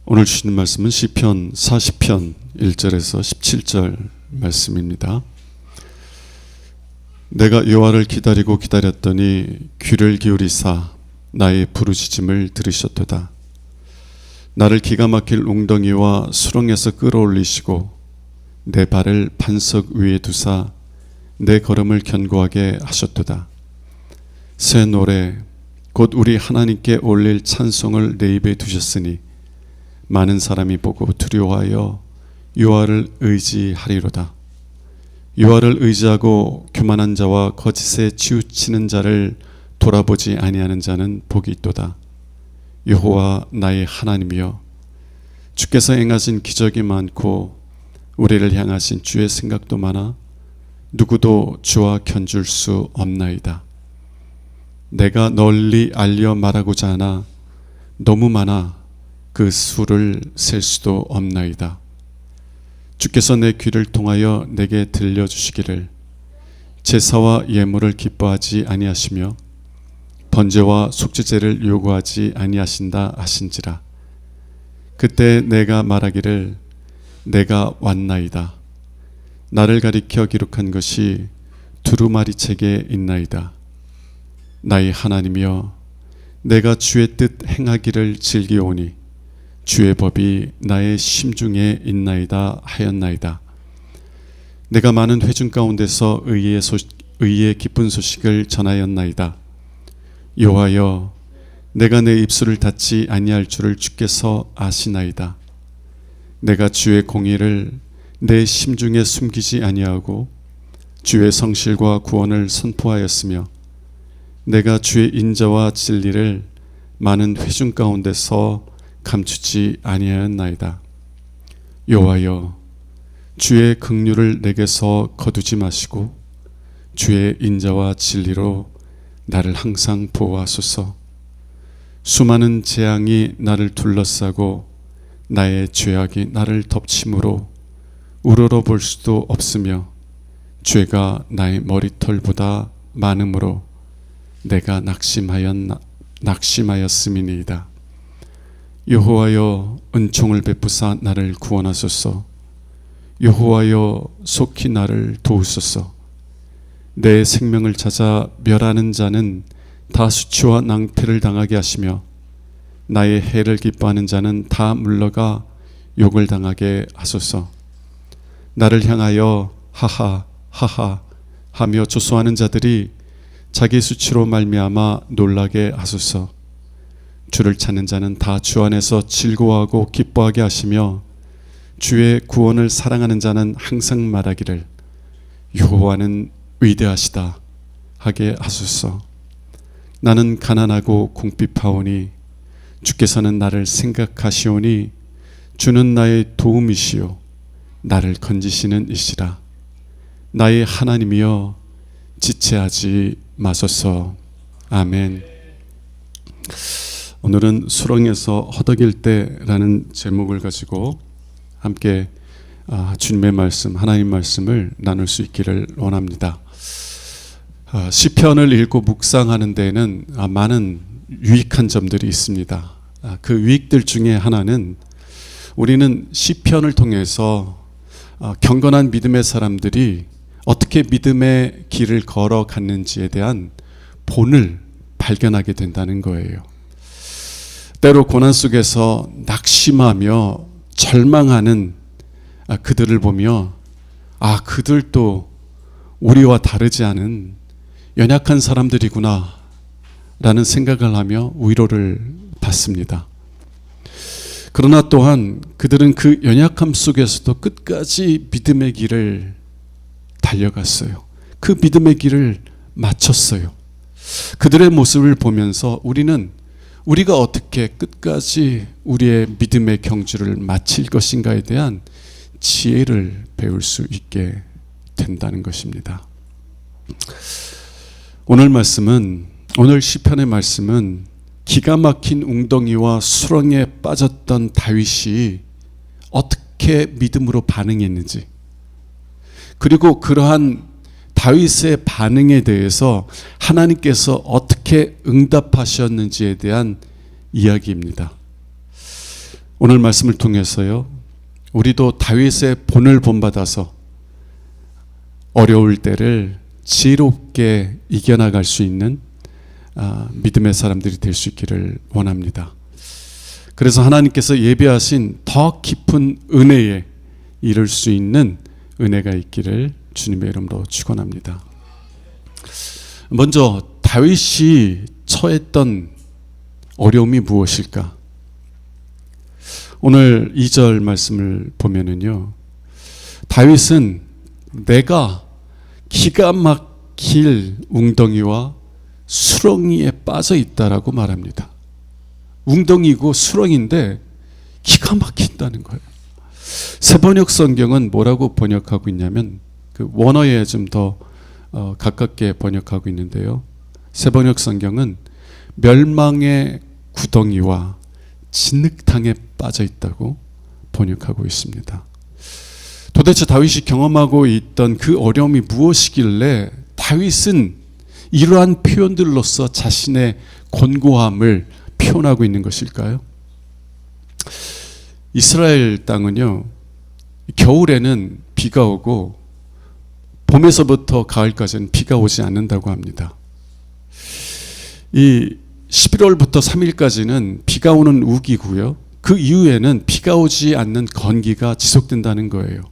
오늘 주시는 말씀은 시편 40편 1절에서 17절 말씀입니다. 내가 여호와를 기다리고 기다렸더니 귀를 기울이사 나의 부르짖음을 들으셨도다. 나를 기가 막힐 웅덩이와 수렁에서 끌어올리시고 내 발을 반석 위에 두사 내 걸음을 견고하게 하셨도다. 새 노래 곧 우리 하나님께 올릴 찬송을 내 입에 두셨으니 많은 사람이 보고 두려워하여 여호와를 의지하리로다. 여호와를 의지하고 교만한 자와 거짓에 치우치는 자를 돌아보지 아니하는 자는 복이 있도다. 여호와 나의 하나님이여, 주께서 행하신 기적이 많고 우리를 향하신 주의 생각도 많아 누구도 주와 견줄 수 없나이다. 내가 널리 알려 말하고자 하나 너무 많아 그 수를 셀 수도 없나이다. 주께서 내 귀를 통하여 내게 들려주시기를 제사와 예물을 기뻐하지 아니하시며 번제와 속죄제를 요구하지 아니하신다 하신지라. 그때 내가 말하기를 내가 왔나이다. 나를 가리켜 기록한 것이 두루마리 책에 있나이다. 나의 하나님이여, 내가 주의 뜻 행하기를 즐기오니 주의 법이 나의 심중에 있나이다 하였나이다. 내가 많은 회중 가운데서 의의 기쁜 소식을 전하였나이다. 여호와여, 내가 내 입술을 닫지 아니할 줄을 주께서 아시나이다. 내가 주의 공의를 내 심중에 숨기지 아니하고 주의 성실과 구원을 선포하였으며 내가 주의 인자와 진리를 많은 회중 가운데서 감추지 아니하였나이다. 여호와여, 주의 긍휼을 내게서 거두지 마시고 주의 인자와 진리로 나를 항상 보호하소서. 수많은 재앙이 나를 둘러싸고 나의 죄악이 나를 덮침으로 우러러볼 수도 없으며 죄가 나의 머리털보다 많음으로 내가 낙심하였음이니이다. 여호와여, 은총을 베푸사 나를 구원하소서. 여호와여, 속히 나를 도우소서. 내 생명을 찾아 멸하는 자는 다 수치와 낭패를 당하게 하시며 나의 해를 기뻐하는 자는 다 물러가 욕을 당하게 하소서. 나를 향하여 하하 하하 하며 조소하는 자들이 자기 수치로 말미암아 놀라게 하소서. 주를 찾는 자는 다 주 안에서 즐거워하고 기뻐하게 하시며 주의 구원을 사랑하는 자는 항상 말하기를 여호와는 위대하시다 하게 하소서. 나는 가난하고 궁핍하오니 주께서는 나를 생각하시오니 주는 나의 도움이시요 나를 건지시는 이시라. 나의 하나님이여, 지체하지 마소서. 아멘. 오늘은 수렁에서 허덕일 때라는 제목을 가지고 함께 주님의 말씀, 하나님 말씀을 나눌 수 있기를 원합니다. 시편을 읽고 묵상하는 데에는 많은 유익한 점들이 있습니다. 그 유익들 중에 하나는 우리는 시편을 통해서 경건한 믿음의 사람들이 어떻게 믿음의 길을 걸어갔는지에 대한 본을 발견하게 된다는 거예요. 때로 고난 속에서 낙심하며 절망하는 그들을 보며 그들도 우리와 다르지 않은 연약한 사람들이구나 라는 생각을 하며 위로를 받습니다. 그러나 또한 그들은 그 연약함 속에서도 끝까지 믿음의 길을 달려갔어요. 그 믿음의 길을 마쳤어요. 그들의 모습을 보면서 우리가 어떻게 끝까지 우리의 믿음의 경주를 마칠 것인가에 대한 지혜를 배울 수 있게 된다는 것입니다. 오늘 시편의 말씀은 기가 막힌 웅덩이와 수렁에 빠졌던 다윗이 어떻게 믿음으로 반응했는지, 그리고 그러한 다윗의 반응에 대해서 하나님께서 어떻게 응답하셨는지에 대한 이야기입니다. 오늘 말씀을 통해서요, 우리도 다윗의 본을 본받아서 어려울 때를 지혜롭게 이겨나갈 수 있는 믿음의 사람들이 될 수 있기를 원합니다. 그래서 하나님께서 예비하신 더 깊은 은혜에 이룰 수 있는 은혜가 있기를 주님의 이름으로 축원합니다. 먼저 다윗이 처했던 어려움이 무엇일까? 오늘 2절 말씀을 보면은요, 다윗은 내가 기가 막힐 웅덩이와 수렁이에 빠져 있다라고 말합니다. 웅덩이고 수렁인데 기가 막힌다는 거예요. 세번역 성경은 뭐라고 번역하고 있냐면, 그 원어에 좀 더 가깝게 번역하고 있는데요, 세번역 성경은 멸망의 구덩이와 진흙탕에 빠져 있다고 번역하고 있습니다. 도대체 다윗이 경험하고 있던 그 어려움이 무엇이길래 다윗은 이러한 표현들로서 자신의 곤고함을 표현하고 있는 것일까요? 이스라엘 땅은요, 겨울에는 비가 오고 봄에서부터 가을까지는 비가 오지 않는다고 합니다. 이 11월부터 3일까지는 비가 오는 우기고요, 그 이후에는 비가 오지 않는 건기가 지속된다는 거예요.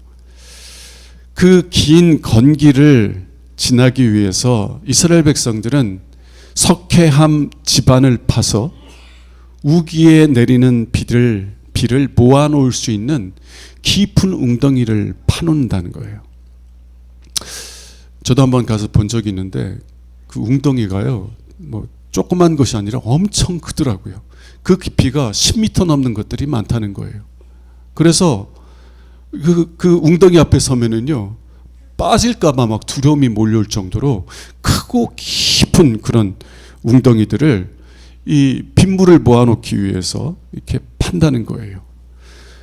그 긴 건기를 지나기 위해서 이스라엘 백성들은 석회암 지반을 파서 우기에 내리는 비를 모아놓을 수 있는 깊은 웅덩이를 파놓는다는 거예요. 저도 한번 가서 본 적이 있는데 그 웅덩이가요, 뭐 조그만 것이 아니라 엄청 크더라고요. 그 깊이가 10m 넘는 것들이 많다는 거예요. 그래서 그 웅덩이 앞에 서면은요, 빠질까봐 막 두려움이 몰려올 정도로 크고 깊은 그런 웅덩이들을 이 빗물을 모아놓기 위해서 이렇게 판다는 거예요.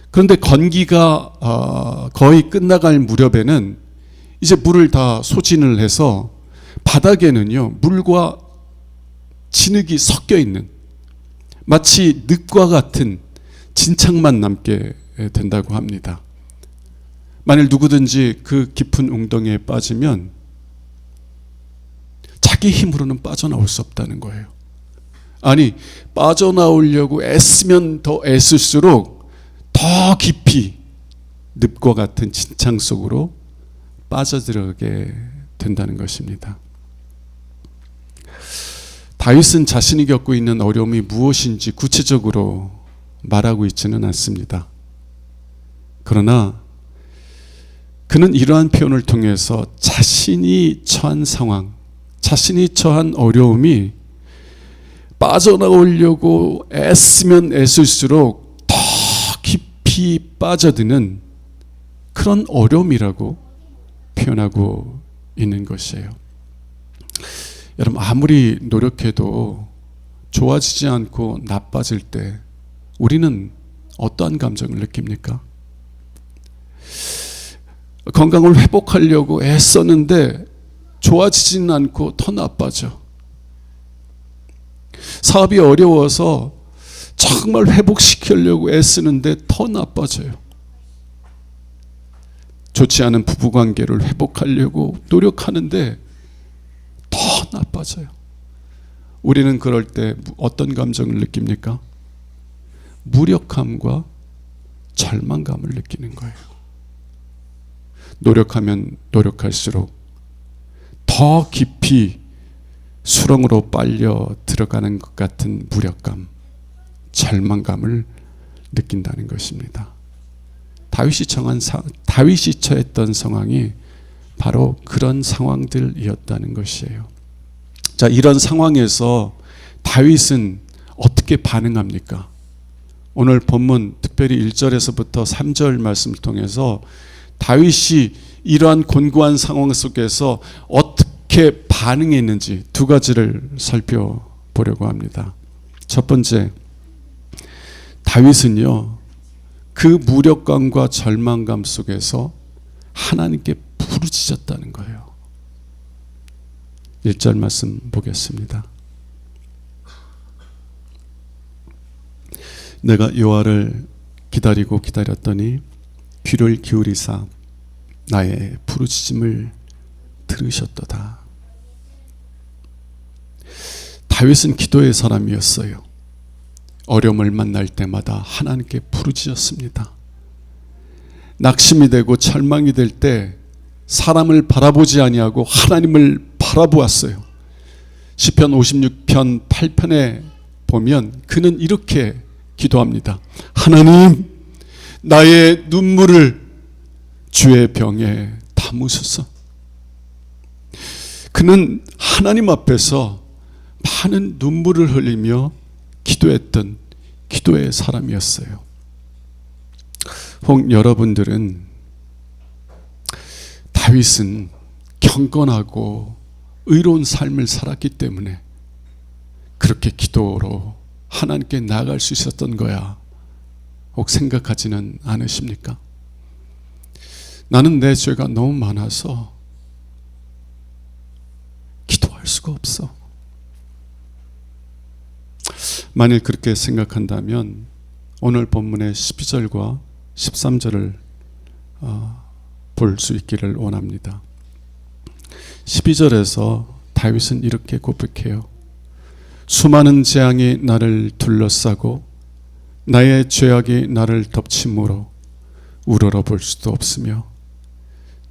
그런데 건기가 거의 끝나갈 무렵에는 이제 물을 다 소진을 해서 바닥에는요, 물과 진흙이 섞여 있는, 마치 늪과 같은 진창만 남게 된다고 합니다. 만일 누구든지 그 깊은 웅덩이에 빠지면 자기 힘으로는 빠져나올 수 없다는 거예요. 아니, 빠져나오려고 애쓰면 더 애쓸수록 더 깊이 늪과 같은 진창 속으로 빠져들어가게 된다는 것입니다. 다윗은 자신이 겪고 있는 어려움이 무엇인지 구체적으로 말하고 있지는 않습니다. 그러나 그는 이러한 표현을 통해서 자신이 처한 상황, 자신이 처한 어려움이 빠져나오려고 애쓰면 애쓸수록 더 깊이 빠져드는 그런 어려움이라고 표현하고 있는 것이에요. 여러분, 아무리 노력해도 좋아지지 않고 나빠질 때 우리는 어떠한 감정을 느낍니까? 건강을 회복하려고 애썼는데 좋아지지는 않고 더 나빠져. 사업이 어려워서 정말 회복시키려고 애쓰는데 더 나빠져요. 좋지 않은 부부관계를 회복하려고 노력하는데 더 나빠져요. 우리는 그럴 때 어떤 감정을 느낍니까? 무력함과 절망감을 느끼는 거예요. 노력하면 노력할수록 더 깊이 수렁으로 빨려 들어가는 것 같은 무력감, 절망감을 느낀다는 것입니다. 다윗이 처했던 상황이 바로 그런 상황들이었다는 것이에요. 자, 이런 상황에서 다윗은 어떻게 반응합니까? 오늘 본문 특별히 1절에서부터 3절 말씀을 통해서 다윗이 이러한 곤고한 상황 속에서 어떻게 반응했는지 두 가지를 살펴보려고 합니다. 첫 번째, 다윗은요, 그 무력감과 절망감 속에서 하나님께 부르짖었다는 거예요. 1절 말씀 보겠습니다. 내가 여호와를 기다리고 기다렸더니 귀를 기울이사 나의 부르짖음을 들으셨도다. 다윗은 기도의 사람이었어요. 어려움을 만날 때마다 하나님께 부르짖었습니다. 낙심이 되고 절망이 될 때 사람을 바라보지 아니하고 하나님을 바라보았어요. 시편 56편 8편에 보면 그는 이렇게 기도합니다. 하나님, 나의 눈물을 주의 병에 담으소서. 그는 하나님 앞에서 많은 눈물을 흘리며 기도했던 기도의 사람이었어요. 혹 여러분들은 다윗은 경건하고 의로운 삶을 살았기 때문에 그렇게 기도로 하나님께 나아갈 수 있었던 거야 혹 생각하지는 않으십니까? 나는 내 죄가 너무 많아서 기도할 수가 없어. 만일 그렇게 생각한다면 오늘 본문의 12절과 13절을 볼 수 있기를 원합니다. 12절에서 다윗은 이렇게 고백해요. 수많은 재앙이 나를 둘러싸고 나의 죄악이 나를 덮침으로 우러러 볼 수도 없으며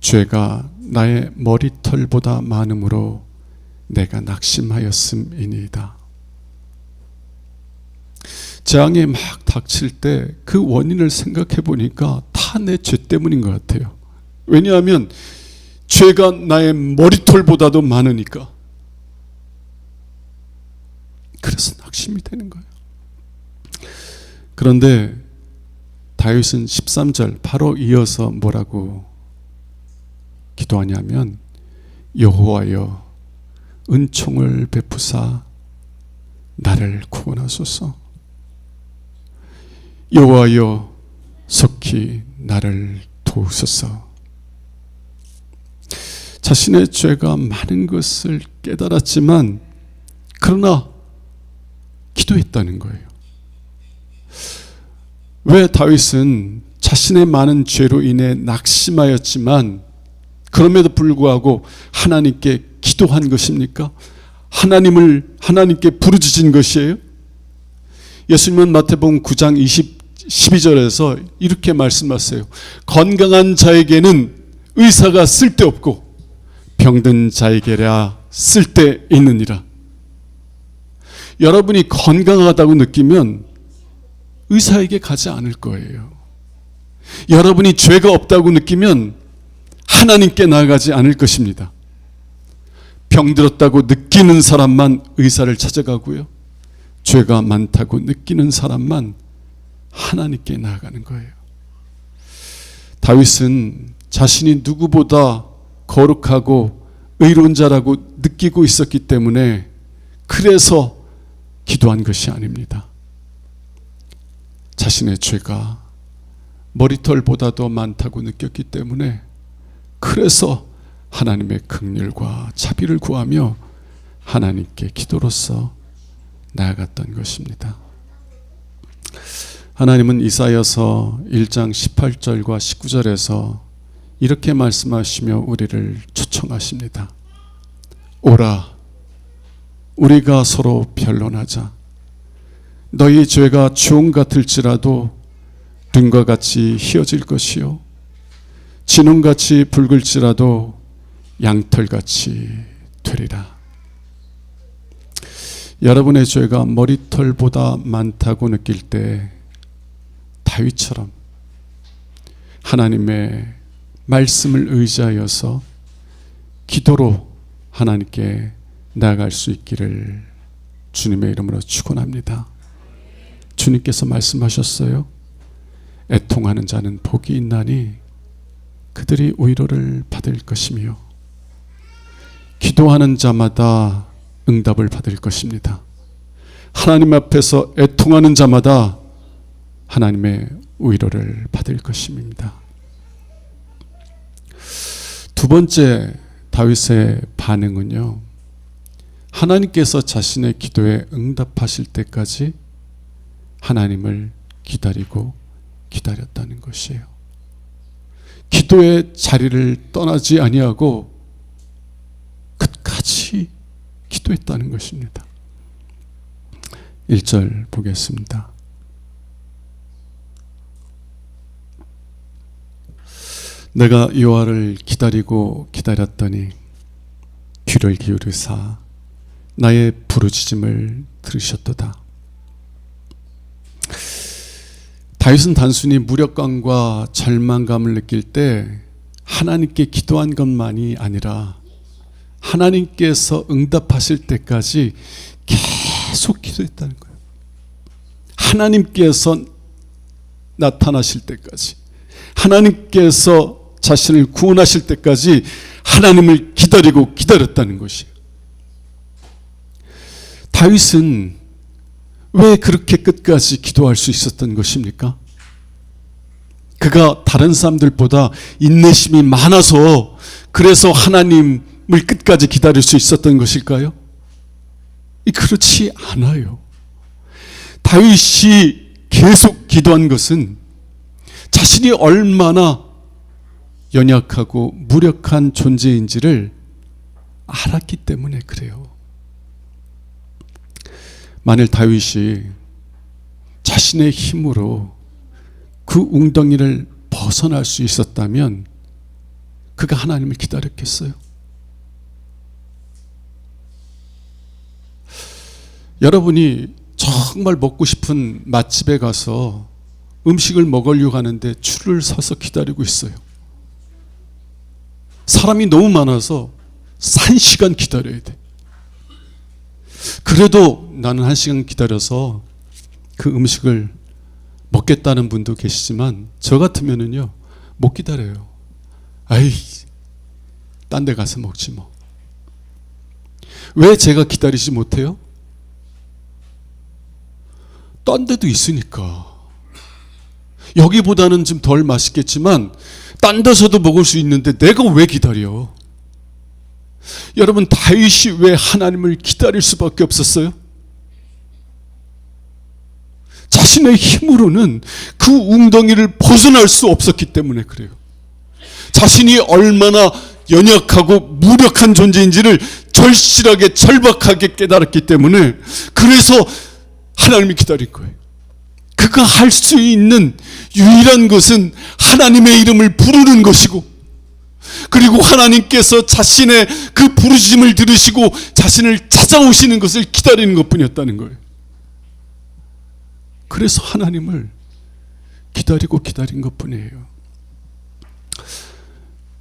죄가 나의 머리털보다 많음으로 내가 낙심하였음이니이다. 재앙이 막 닥칠 때 그 원인을 생각해 보니까 다 내 죄 때문인 것 같아요. 왜냐하면 죄가 나의 머리털보다도 많으니까. 그래서 낙심이 되는 거예요. 그런데 다윗은 13절 바로 이어서 뭐라고 기도하냐면 여호와여 은총을 베푸사 나를 구원하소서. 여호와여 속히 나를 도우소서. 자신의 죄가 많은 것을 깨달았지만 그러나 기도했다는 거예요. 왜 다윗은 자신의 많은 죄로 인해 낙심하였지만 그럼에도 불구하고 하나님께 기도한 것입니까? 하나님께 부르짖은 것이에요? 예수님은 마태복음 9장 12절에서 이렇게 말씀하세요. 건강한 자에게는 의사가 쓸데없고 병든 자에게야 쓸데있느니라. 여러분이 건강하다고 느끼면 의사에게 가지 않을 거예요. 여러분이 죄가 없다고 느끼면 하나님께 나아가지 않을 것입니다. 병들었다고 느끼는 사람만 의사를 찾아가고요. 죄가 많다고 느끼는 사람만 하나님께 나아가는 거예요. 다윗은 자신이 누구보다 거룩하고 의로운 자라고 느끼고 있었기 때문에 그래서 기도한 것이 아닙니다. 자신의 죄가 머리털보다도 많다고 느꼈기 때문에 그래서 하나님의 긍휼과 자비를 구하며 하나님께 기도로서 나아갔던 것입니다. 하나님은 이사야서 1장 18절과 19절에서 이렇게 말씀하시며 우리를 초청하십니다. 오라, 우리가 서로 변론하자. 너희 죄가 주홍 같을지라도 눈과 같이 희어질 것이요 진홍같이 붉을지라도 양털같이 되리라. 여러분의 죄가 머리털보다 많다고 느낄 때 다윗처럼 하나님의 말씀을 의지하여서 기도로 하나님께 나아갈 수 있기를 주님의 이름으로 축원합니다. 주님께서 말씀하셨어요. 애통하는 자는 복이 있나니 그들이 위로를 받을 것이며 기도하는 자마다 응답을 받을 것입니다. 하나님 앞에서 애통하는 자마다 하나님의 위로를 받을 것입니다. 두 번째 다윗의 반응은요, 하나님께서 자신의 기도에 응답하실 때까지 하나님을 기다리고 기다렸다는 것이에요. 기도의 자리를 떠나지 아니하고 끝까지 기도했다는 것입니다. 1절 보겠습니다. 내가 여호와를 기다리고 기다렸더니 귀를 기울이사 나의 부르짖음을 들으셨도다. 다윗은 단순히 무력감과 절망감을 느낄 때 하나님께 기도한 것만이 아니라 하나님께서 응답하실 때까지 계속 기도했다는 거예요. 하나님께서 나타나실 때까지, 하나님께서 자신을 구원하실 때까지 하나님을 기다리고 기다렸다는 것이에요. 다윗은 왜 그렇게 끝까지 기도할 수 있었던 것입니까? 그가 다른 사람들보다 인내심이 많아서 그래서 하나님을 끝까지 기다릴 수 있었던 것일까요? 그렇지 않아요. 다윗이 계속 기도한 것은 자신이 얼마나 연약하고 무력한 존재인지를 알았기 때문에 그래요. 만일 다윗이 자신의 힘으로 그 웅덩이를 벗어날 수 있었다면 그가 하나님을 기다렸겠어요? 여러분이 정말 먹고 싶은 맛집에 가서 음식을 먹으려고 하는데 줄을 서서 기다리고 있어요. 사람이 너무 많아서 1시간 기다려야 돼. 그래도 나는 1시간 기다려서 그 음식을 먹겠다는 분도 계시지만 저 같으면은요 못 기다려요. 아이, 딴 데 가서 먹지 뭐. 왜 제가 기다리지 못해요? 딴 데도 있으니까. 여기보다는 좀 덜 맛있겠지만 딴 데서도 먹을 수 있는데 내가 왜 기다려? 여러분, 다윗이 왜 하나님을 기다릴 수밖에 없었어요? 자신의 힘으로는 그 웅덩이를 벗어날 수 없었기 때문에 그래요. 자신이 얼마나 연약하고 무력한 존재인지를 절실하게 절박하게 깨달았기 때문에 그래서 하나님이 기다릴 거예요. 그가 할 수 있는 유일한 것은 하나님의 이름을 부르는 것이고, 그리고 하나님께서 자신의 그 부르심을 들으시고 자신을 찾아오시는 것을 기다리는 것뿐이었다는 거예요. 그래서 하나님을 기다리고 기다린 것뿐이에요.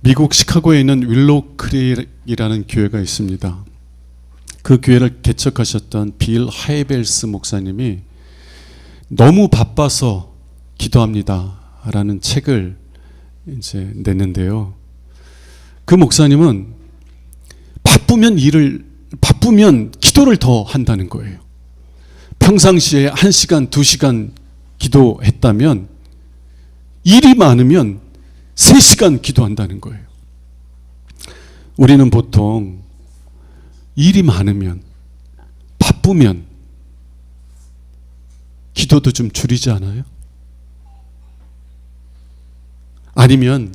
미국 시카고에 있는 윌로우 크릭이라는 교회가 있습니다. 그 교회를 개척하셨던 빌 하이벨스 목사님이 너무 바빠서 기도합니다 라는 책을 이제 냈는데요. 그 목사님은 바쁘면 기도를 더 한다는 거예요. 평상시에 1시간, 2시간 기도했다면 일이 많으면 3시간 기도한다는 거예요. 우리는 보통 일이 많으면, 바쁘면 기도도 좀 줄이지 않아요? 아니면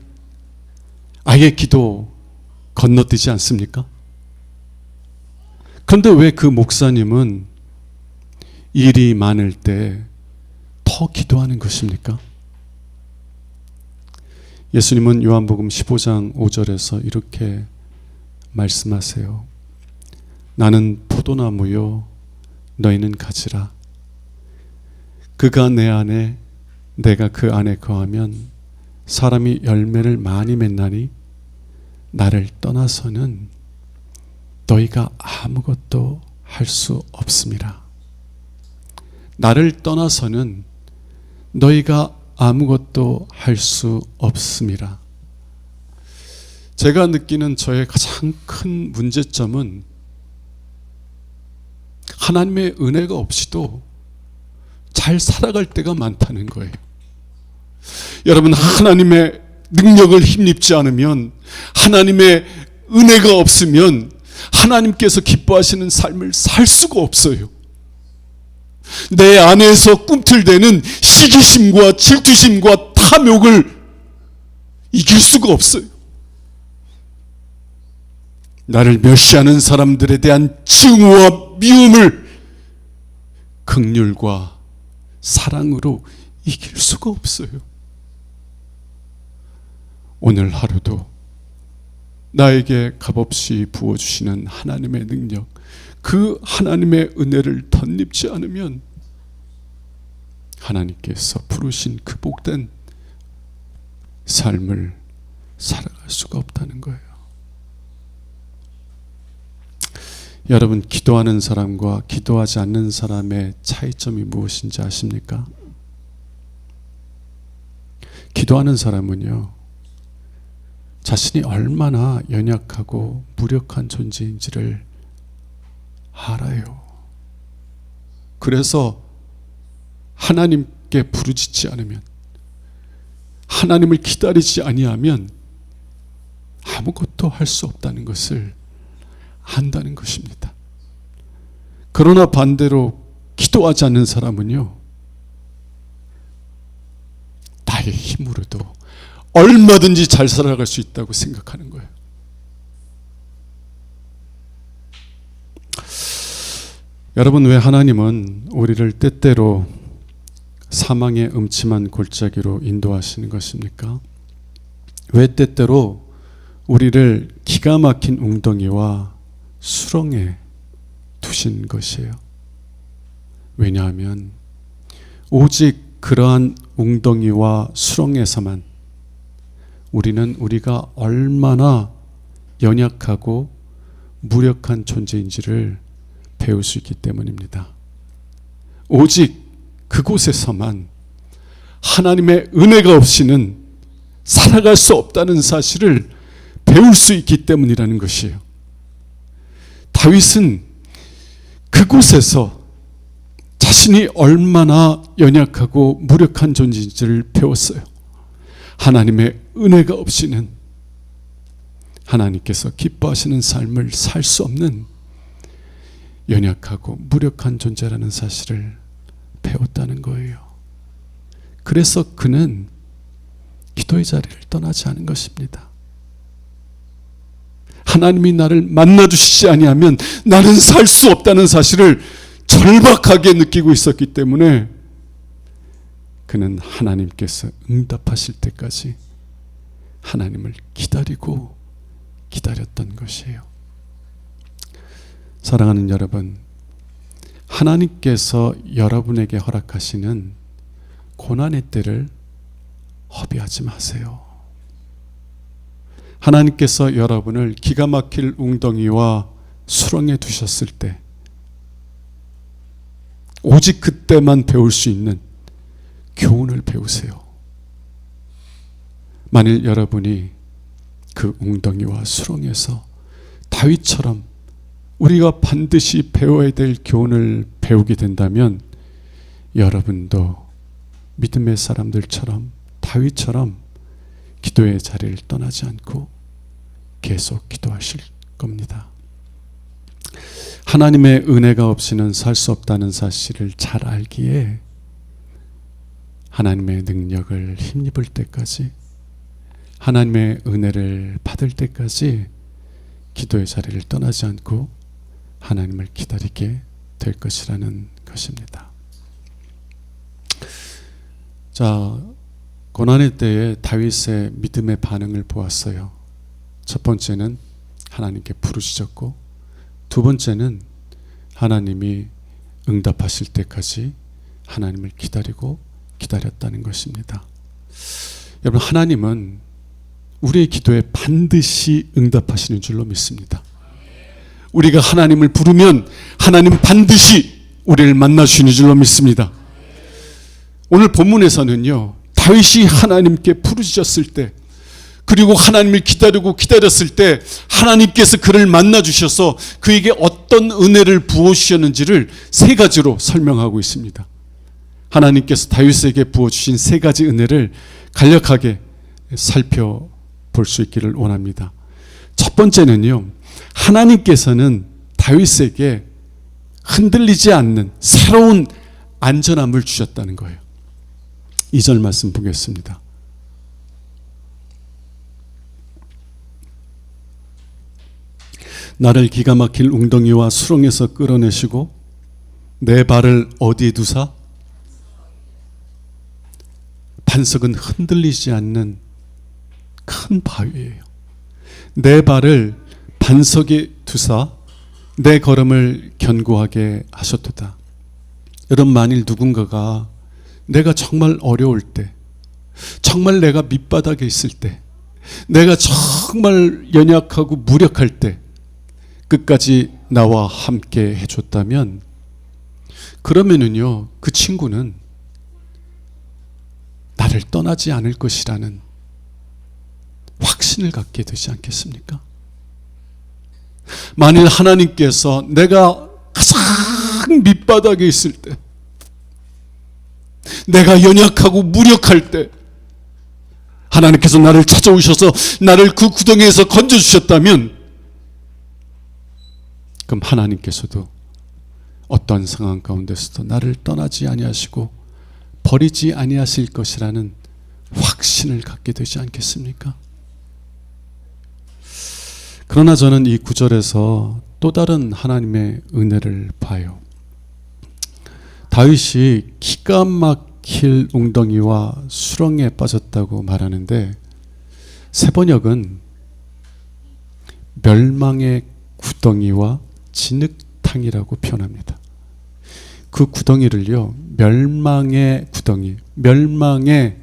아예 기도 건너뛰지 않습니까? 그런데 왜 그 목사님은 일이 많을 때 더 기도하는 것입니까? 예수님은 요한복음 15장 5절에서 이렇게 말씀하세요. 나는 포도나무요 너희는 가지라. 그가 내 안에 내가 그 안에 거하면 사람이 열매를 많이 맺나니 나를 떠나서는 너희가 아무것도 할 수 없음이라. 나를 떠나서는 너희가 아무것도 할 수 없음이라. 제가 느끼는 저의 가장 큰 문제점은 하나님의 은혜가 없이도 잘 살아갈 때가 많다는 거예요. 여러분, 하나님의 능력을 힘입지 않으면, 하나님의 은혜가 없으면 하나님께서 기뻐하시는 삶을 살 수가 없어요. 내 안에서 꿈틀대는 시기심과 질투심과 탐욕을 이길 수가 없어요. 나를 멸시하는 사람들에 대한 증오와 미움을 긍휼과 사랑으로 이길 수가 없어요. 오늘 하루도 나에게 값없이 부어주시는 하나님의 능력, 그 하나님의 은혜를 덧입지 않으면 하나님께서 부르신 그 복된 삶을 살아갈 수가 없다는 거예요. 여러분, 기도하는 사람과 기도하지 않는 사람의 차이점이 무엇인지 아십니까? 기도하는 사람은요, 자신이 얼마나 연약하고 무력한 존재인지를 알아요. 그래서 하나님께 부르짖지 않으면, 하나님을 기다리지 아니하면 아무것도 할 수 없다는 것을 안다는 것입니다. 그러나 반대로 기도하지 않는 사람은요, 나의 힘으로도 얼마든지 잘 살아갈 수 있다고 생각하는 거예요. 여러분, 왜 하나님은 우리를 때때로 사망의 음침한 골짜기로 인도하시는 것입니까? 왜 때때로 우리를 기가 막힌 웅덩이와 수렁에 두신 것이에요? 왜냐하면 오직 그러한 웅덩이와 수렁에서만 우리는 우리가 얼마나 연약하고 무력한 존재인지를 배울 수 있기 때문입니다. 오직 그곳에서만 하나님의 은혜가 없이는 살아갈 수 없다는 사실을 배울 수 있기 때문이라는 것이에요. 다윗은 그곳에서 자신이 얼마나 연약하고 무력한 존재인지를 배웠어요. 하나님의 은혜가 없이는 하나님께서 기뻐하시는 삶을 살 수 없는 연약하고 무력한 존재라는 사실을 배웠다는 거예요. 그래서 그는 기도의 자리를 떠나지 않은 것입니다. 하나님이 나를 만나주시지 아니하면 나는 살 수 없다는 사실을 절박하게 느끼고 있었기 때문에 그는 하나님께서 응답하실 때까지 하나님을 기다리고 기다렸던 것이에요. 사랑하는 여러분, 하나님께서 여러분에게 허락하시는 고난의 때를 허비하지 마세요. 하나님께서 여러분을 기가 막힐 웅덩이와 수렁에 두셨을 때 오직 그때만 배울 수 있는 교훈을 배우세요. 만일 여러분이 그 웅덩이와 수렁에서 다윗처럼 우리가 반드시 배워야 될 교훈을 배우게 된다면 여러분도 믿음의 사람들처럼 다윗처럼 기도의 자리를 떠나지 않고 계속 기도하실 겁니다. 하나님의 은혜가 없이는 살 수 없다는 사실을 잘 알기에 하나님의 능력을 힘입을 때까지, 하나님의 은혜를 받을 때까지 기도의 자리를 떠나지 않고 하나님을 기다리게 될 것이라는 것입니다. 자, 고난의 때에 다윗의 믿음의 반응을 보았어요. 첫 번째는 하나님께 부르짖었고, 두 번째는 하나님이 응답하실 때까지 하나님을 기다리고 기다렸다는 것입니다. 여러분, 하나님은 우리의 기도에 반드시 응답하시는 줄로 믿습니다. 우리가 하나님을 부르면 하나님 반드시 우리를 만나주시는 줄로 믿습니다. 오늘 본문에서는요, 다윗이 하나님께 부르짖었을 때, 그리고 하나님을 기다리고 기다렸을 때 하나님께서 그를 만나주셔서 그에게 어떤 은혜를 부어주셨는지를 세 가지로 설명하고 있습니다. 하나님께서 다윗에게 부어주신 세 가지 은혜를 간략하게 살펴볼 수 있기를 원합니다. 첫 번째는요, 하나님께서는 다윗에게 흔들리지 않는 새로운 안전함을 주셨다는 거예요. 2절 말씀 보겠습니다. 나를 기가 막힐 웅덩이와 수렁에서 끌어내시고 내 발을 어디에 두사? 반석은 흔들리지 않는 큰 바위예요. 내 발을 반석에 두사 내 걸음을 견고하게 하셨도다. 여러분, 만일 누군가가 내가 정말 어려울 때, 정말 내가 밑바닥에 있을 때, 내가 정말 연약하고 무력할 때 끝까지 나와 함께 해줬다면, 그러면은요, 그 친구는 나를 떠나지 않을 것이라는 확신을 갖게 되지 않겠습니까? 만일 하나님께서 내가 가장 밑바닥에 있을 때, 내가 연약하고 무력할 때 하나님께서 나를 찾아오셔서 나를 그 구덩이에서 건져주셨다면, 그럼 하나님께서도 어떤 상황 가운데서도 나를 떠나지 아니하시고 버리지 아니하실 것이라는 확신을 갖게 되지 않겠습니까? 그러나 저는 이 구절에서 또 다른 하나님의 은혜를 봐요. 다윗이 기가 막힐 웅덩이와 수렁에 빠졌다고 말하는데, 세번역은 멸망의 구덩이와 진흙탕이라고 표현합니다. 그 구덩이를요, 멸망의 구덩이, 멸망의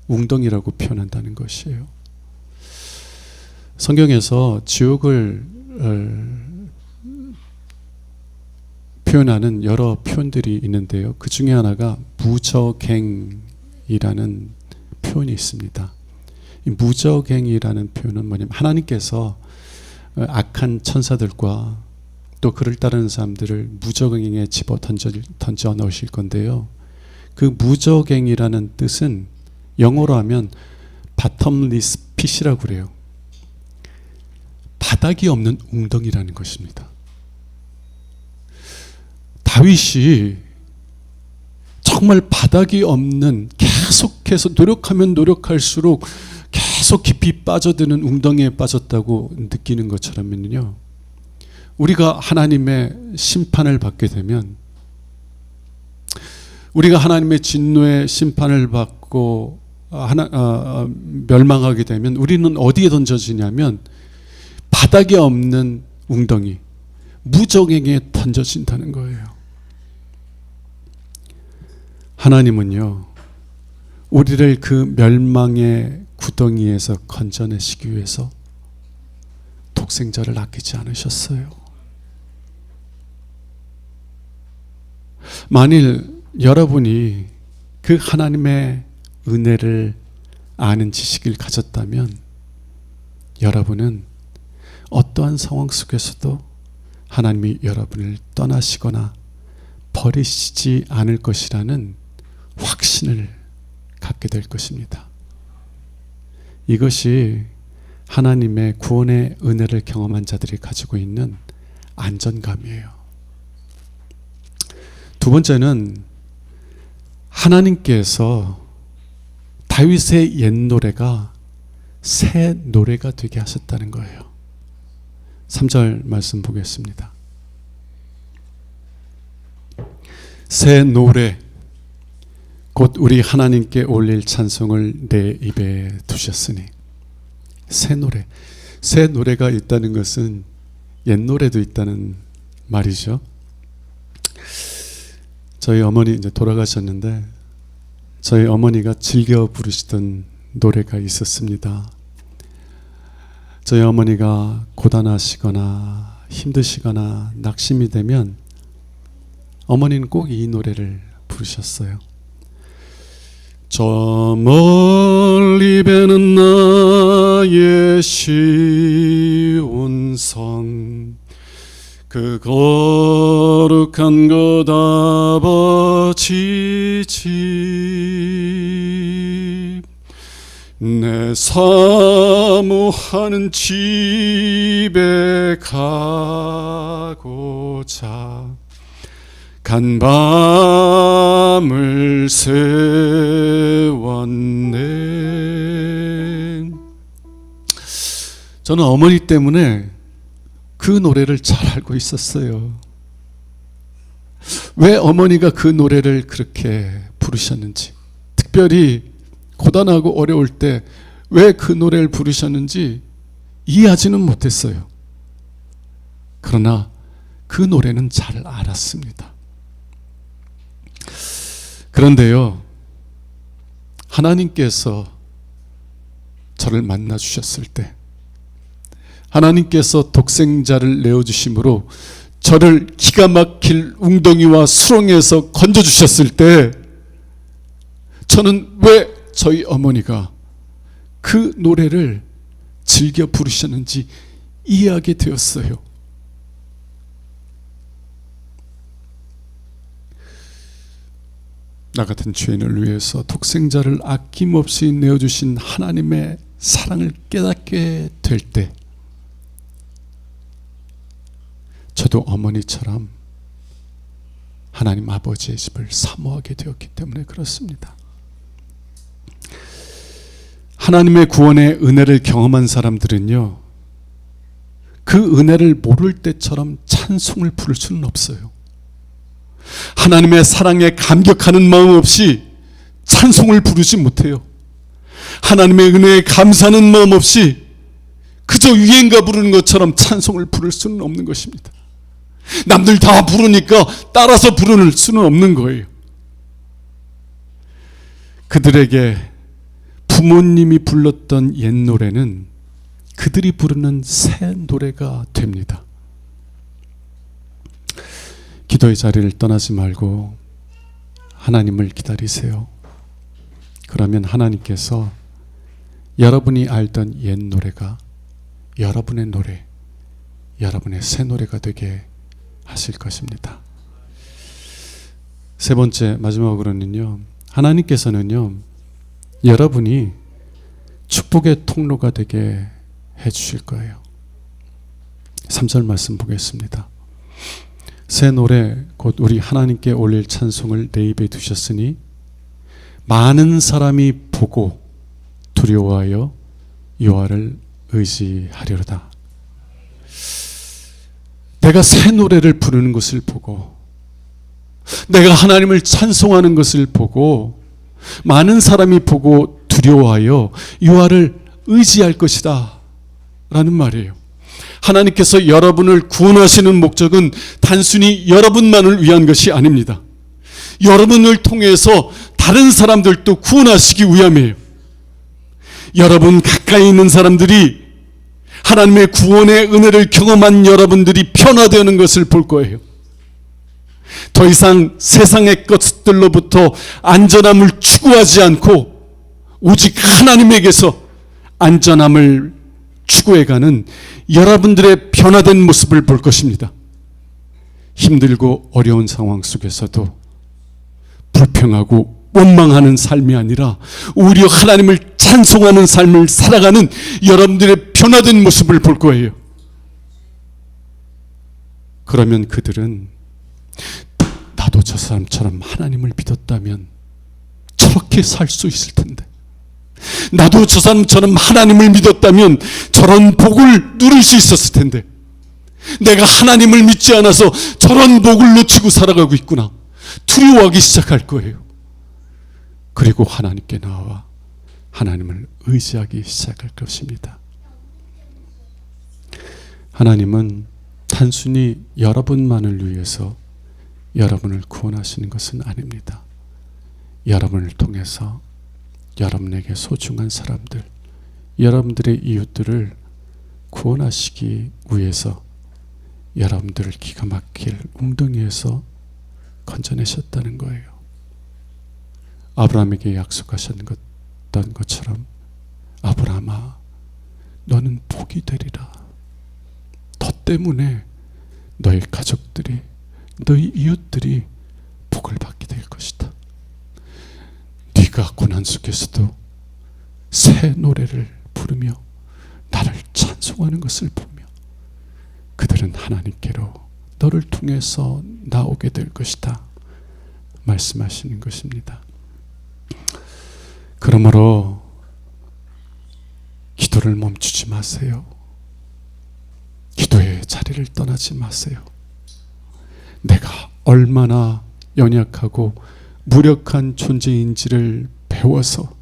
웅덩이라고 표현한다는 것이에요. 성경에서 지옥을 표현하는 여러 표현들이 있는데요, 그 중에 하나가 무저갱이라는 표현이 있습니다. 이 무저갱이라는 표현은 뭐냐면, 하나님께서 악한 천사들과 또 그를 따르는 사람들을 무저갱에 집어 던져 넣으실 건데요, 그 무저갱이라는 뜻은 영어로 하면 bottomless pit이라고 그래요. 바닥이 없는 웅덩이라는 것입니다. 다윗이 정말 바닥이 없는, 계속해서 노력하면 노력할수록 계속 깊이 빠져드는 웅덩이에 빠졌다고 느끼는 것처럼요, 우리가 하나님의 심판을 받게 되면, 우리가 하나님의 진노의 심판을 받고 멸망하게 되면 우리는 어디에 던져지냐면 바닥이 없는 웅덩이, 무저갱에 던져진다는 거예요. 하나님은요, 우리를 그 멸망의 구덩이에서 건져내시기 위해서 독생자를 아끼지 않으셨어요. 만일 여러분이 그 하나님의 은혜를 아는 지식을 가졌다면, 여러분은 어떠한 상황 속에서도 하나님이 여러분을 떠나시거나 버리시지 않을 것이라는 확신을 갖게 될 것입니다. 이것이 하나님의 구원의 은혜를 경험한 자들이 가지고 있는 안전감이에요. 두 번째는 하나님께서 다윗의 옛 노래가 새 노래가 되게 하셨다는 거예요. 3절 말씀 보겠습니다. 새 노래, 곧 우리 하나님께 올릴 찬송을 내 입에 두셨으니. 새 노래, 새 노래가 있다는 것은 옛 노래도 있다는 말이죠. 저희 어머니 이제 돌아가셨는데, 저희 어머니가 즐겨 부르시던 노래가 있었습니다. 저희 어머니가 고단하시거나 힘드시거나 낙심이 되면 어머니는 꼭 이 노래를 부르셨어요. 저 멀리 배는 나의 시온성, 그 거룩한 것 아버지 집, 내 사모하는 집에 가고자 한 밤을 새웠네. 저는 어머니 때문에 그 노래를 잘 알고 있었어요. 왜 어머니가 그 노래를 그렇게 부르셨는지, 특별히 고단하고 어려울 때 왜 그 노래를 부르셨는지 이해하지는 못했어요. 그러나 그 노래는 잘 알았습니다. 그런데요, 하나님께서 저를 만나 주셨을 때, 하나님께서 독생자를 내어주심으로 저를 기가 막힐 웅덩이와 수렁에서 건져주셨을 때, 저는 왜 저희 어머니가 그 노래를 즐겨 부르셨는지 이해하게 되었어요. 나 같은 죄인을 위해서 독생자를 아낌없이 내어주신 하나님의 사랑을 깨닫게 될 때, 저도 어머니처럼 하나님 아버지의 집을 사모하게 되었기 때문에 그렇습니다. 하나님의 구원의 은혜를 경험한 사람들은요, 그 은혜를 모를 때처럼 찬송을 부를 수는 없어요. 하나님의 사랑에 감격하는 마음 없이 찬송을 부르지 못해요. 하나님의 은혜에 감사하는 마음 없이 그저 유행가 부르는 것처럼 찬송을 부를 수는 없는 것입니다. 남들 다 부르니까 따라서 부를 수는 없는 거예요. 그들에게 부모님이 불렀던 옛 노래는 그들이 부르는 새 노래가 됩니다. 기도의 자리를 떠나지 말고 하나님을 기다리세요. 그러면 하나님께서 여러분이 알던 옛 노래가 여러분의 노래, 여러분의 새 노래가 되게 하실 것입니다. 세 번째, 마지막으로는요, 하나님께서는요, 여러분이 축복의 통로가 되게 해주실 거예요. 3절 말씀 보겠습니다. 새 노래 곧 우리 하나님께 올릴 찬송을 내 입에 두셨으니 많은 사람이 보고 두려워하여 여호와를 의지하리로다. 내가 새 노래를 부르는 것을 보고, 내가 하나님을 찬송하는 것을 보고, 많은 사람이 보고 두려워하여 여호와를 의지할 것이다 라는 말이에요. 하나님께서 여러분을 구원하시는 목적은 단순히 여러분만을 위한 것이 아닙니다. 여러분을 통해서 다른 사람들도 구원하시기 위함이에요. 여러분 가까이 있는 사람들이 하나님의 구원의 은혜를 경험한 여러분들이 변화되는 것을 볼 거예요. 더 이상 세상의 것들로부터 안전함을 추구하지 않고 오직 하나님에게서 안전함을 추구해가는 여러분들의 변화된 모습을 볼 것입니다. 힘들고 어려운 상황 속에서도 불평하고 원망하는 삶이 아니라 오히려 하나님을 찬송하는 삶을 살아가는 여러분들의 변화된 모습을 볼 거예요. 그러면 그들은 나도 저 사람처럼 하나님을 믿었다면 저렇게 살 수 있을 텐데, 나도 저 사람처럼 하나님을 믿었다면 저런 복을 누릴 수 있었을 텐데, 내가 하나님을 믿지 않아서 저런 복을 놓치고 살아가고 있구나, 두려워하기 시작할 거예요. 그리고 하나님께 나와 하나님을 의지하기 시작할 것입니다. 하나님은 단순히 여러분만을 위해서 여러분을 구원하시는 것은 아닙니다. 여러분을 통해서 여러분에게 소중한 사람들, 여러분들의 이웃들을 구원하시기 위해서 여러분들을 기가 막힐 웅덩이에서 건져내셨다는 거예요. 아브라함에게 약속하셨던 것처럼, 아브라함아, 너는 복이 되리라. 너 때문에 너의 가족들이, 너희 이웃들이 복을 받게 될 것이다. 네가 고난 속에서도 새 노래를 부르며 나를 찬송하는 것을 보며 그들은 하나님께로 너를 통해서 나오게 될 것이다 말씀하시는 것입니다. 그러므로 기도를 멈추지 마세요. 기도의 자리를 떠나지 마세요. 내가 얼마나 연약하고 무력한 존재인지를 배워서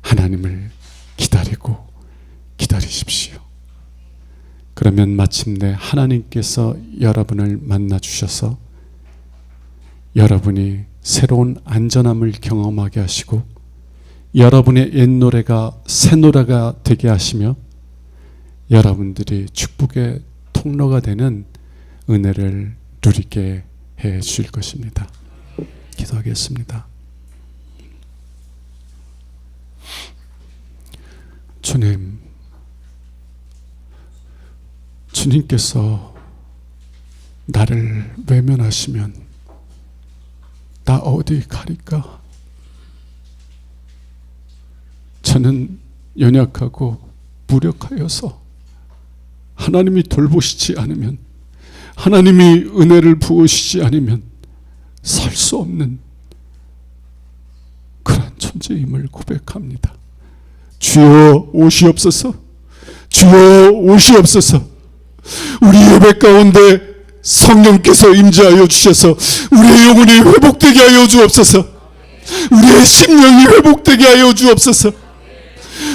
하나님을 기다리고 기다리십시오. 그러면 마침내 하나님께서 여러분을 만나 주셔서 여러분이 새로운 안전함을 경험하게 하시고 여러분의 옛 노래가 새 노래가 되게 하시며 여러분들이 축복의 통로가 되는 은혜를 누리게 해 주실 것입니다. 기도하겠습니다. 주님께서 나를 외면하시면 나 어디 가릴까? 저는 연약하고 무력하여서 하나님이 돌보시지 않으면, 하나님이 은혜를 부으시지 않으면 살 수 없는 그런 존재임을 고백합니다. 주여 오시옵소서. 주여 오시옵소서. 우리 예배 가운데 성령께서 임재하여 주셔서 우리의 영혼이 회복되게 하여 주옵소서. 우리의 심령이 회복되게 하여 주옵소서.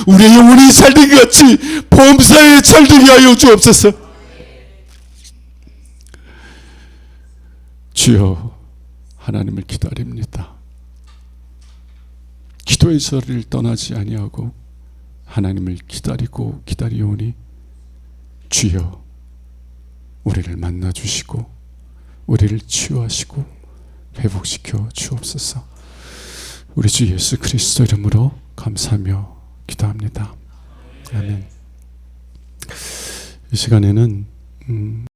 우리의 영혼이 찰되기 같이 범사에 찰되게 하여 주옵소서. 주여, 하나님을 기다립니다. 기도의 자리를 떠나지 아니하고 하나님을 기다리고 기다리오니 주여, 우리를 만나 주시고 우리를 치유하시고 회복시켜 주옵소서. 우리 주 예수 그리스도 이름으로 감사하며 기도합니다. 아멘. 이 시간에는